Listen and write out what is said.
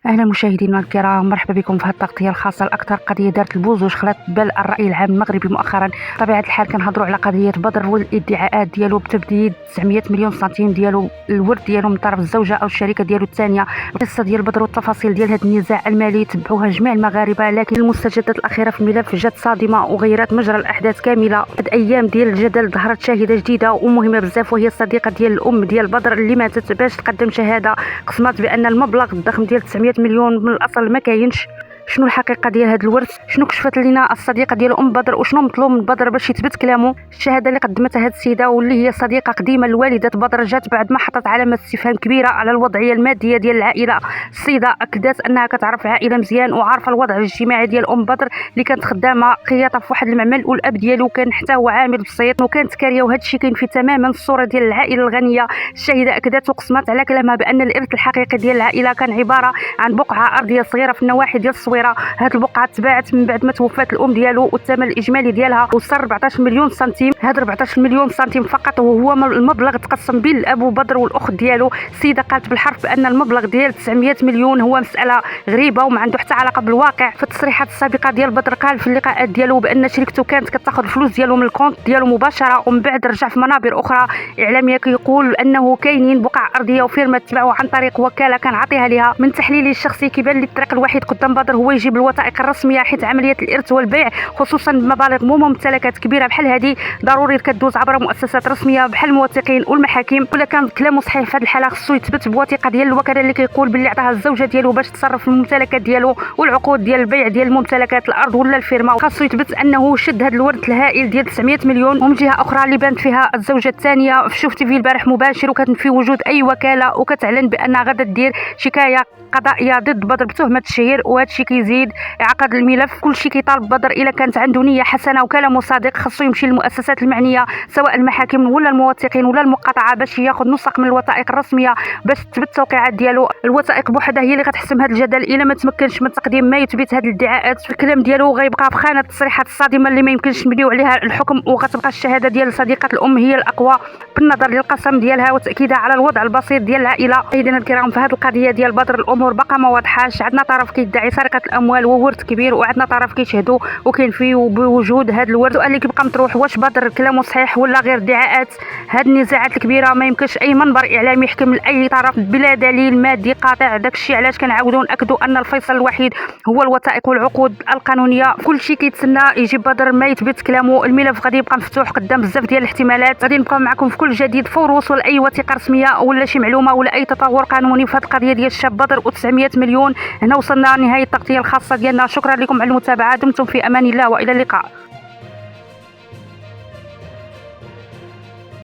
أهلا مشاهدينا الكرام، مرحبا بكم في هذه التغطية الخاصة الأكثر. قضية دارت البوز وشغلت بال الرأي العام المغربي مؤخرا. بطبيعة الحال كنهضروا على قضية بدر والادعاءات ديالو بتبديد 900 مليون سنتيم ديالو الورث ديالو من طرف الزوجة أو الشريكة ديالو الثانية. القصة ديال بدر والتفاصيل ديال هذا النزاع المالي تبعوها جميع المغاربة، لكن المستجدات الأخيرة في الملف جات صادمة وغيرت مجرى الأحداث كاملة. هاد أيام ديال الجدل ظهرت شاهدة جديدة ومهمة بزاف، وهي الصديقة ديال الأم ديال بدر اللي ماتت باش تقدم شهادة قسمت بأن المبلغ الضخم ديال 900 مليون من الأصل ما كاينش. شنو الحقيقه ديال هذا الورث؟ شنو كشفت لنا الصديقه ديال ام بدر وشنو مطلوب من بدر باش يثبت كلامه؟ الشهاده اللي قدمتها هذه السيده واللي هي صديقه قديمه لوالده بدر جات بعد ما حطت علامه استفهام كبيره على الوضعيه الماديه ديال العائله. السيده اكدت انها كتعرف العائله مزيان وعارفه الوضع الاجتماعي ديال ام بدر اللي كانت خدامه خياطه في واحد المعمل، والاب ديالو كان حتى هو عامل بسيط وكانت كاريه، وهذا الشيء كاين في تماما الصوره ديال العائله الغنيه. الشهيده اكدت وقسمت على كلامها بان الارث الحقيقي ديال العائله كان عباره عن بقعه ارضيه صغيره في النواحي ديال الصويره. هاد البقعه تباعت من بعد ما توفات الام ديالو، والثمن الاجمالي ديالها وصل 14 مليون سنتيم. هاد 14 مليون سنتيم فقط وهو المبلغ تقسم بين الاب وبدر والاخت ديالو. السيده قالت بالحرف بان المبلغ ديال 900 مليون هو مساله غريبه وما عنده حتى علاقه بالواقع. في التصريحات السابقه ديال بدر قال في اللقاءات ديالو بان شركته كانت كتاخذ الفلوس ديالو من الكونت ديالو مباشره، ومن بعد رجع في منابر اخرى اعلاميه كيقول انه كاينين بقع ارضيه وفيرما تبعوا عن طريق وكاله كان عطيها ليها. من تحليلي الشخصي كيبان لي الطريق الوحيد قدام بدر هو يجيب الوثائق الرسميه، حيت عمليه الارث والبيع خصوصا بمبالغ ممتلكات كبيره بحال هذه ضروري كدوز عبر مؤسسات رسميه بحال الموثقين والمحاكم. ولا كان كلامه صحيح في هذه الحاله خصو يثبت بوثيقه ديال الوكاله اللي كيقول باللي عطاها الزوجه ديالو باش تصرف في الممتلكات ديالو والعقود ديال البيع ديال الممتلكات الارض ولا الفيرما. خاصو يثبت انه شد هذا الورث الهائل ديال 900 مليون. ومن جهه اخرى اللي بانت فيها الزوجه الثانيه شفتي في البارح مباشر وكتنفي وجود اي وكاله وكتعلن بانها غادا دير شكايه قضائيه ضد بدر بتهمه التشهير، وهذا الشيء كيزيد عقد الملف. كل شيء كيطالب بدر الا كانت عنده نيه حسنه وكلامه صادق خصو يمشي للمؤسسات المعنيه سواء المحاكم ولا الموثقين ولا المقاطعه باش ياخذ نسق من الوثائق الرسميه باش تثبت التوقيعات ديالو. الوثائق بوحدها هي اللي غتحسم هذا الجدل الا ما تمكنش من تقديم ما يثبت هذه الادعاءات. الكلام ديالو غيبقى في خانه التصريحات الصادمه اللي ما يمكنش نبنيو عليها الحكم، وغتبقى الشهاده ديال صديقه الام هي الاقوى بالنظر للقسم ديالها وتاكيدها على الوضع البسيط ديال العائله. سيدنا الكرام، في هذه القضيه ديال بدر الامور بقى ما واضحاش. عندنا طرف كيدعي سرقه الاموال وورث كبير، وعندنا طرف كيشهدوا وكينفيو بوجود هذا الورث. السؤال اللي كيبقى مطروح واش بدر كلامه صحيح ولا غير ادعاءات؟ هاد النزاعات الكبيره ما يمكنش اي منبر اعلامي يحكم لاي طرف بلا دليل مادي قاطع. داكشي علاش كنعاودوا ناكدوا ان الفيصل الوحيد هو الوثائق والعقود القانونيه. كل شيء كيتسنى يجي بدر ما يثبت كلامه. الملف غادي يبقى مفتوح قدام بزاف ديال الاحتمالات. غادي نبقى معكم في كل جديد فور وصول اي وثيقه رسميه ولا شي معلومه ولا اي تطور قانوني في هذه القضيه ديال الشاب بدر و900 مليون. هنا وصلنا لنهايه التغطيه الخاصه ديالنا. شكرا لكم على المتابعه، دمتم في امان الله والى اللقاء.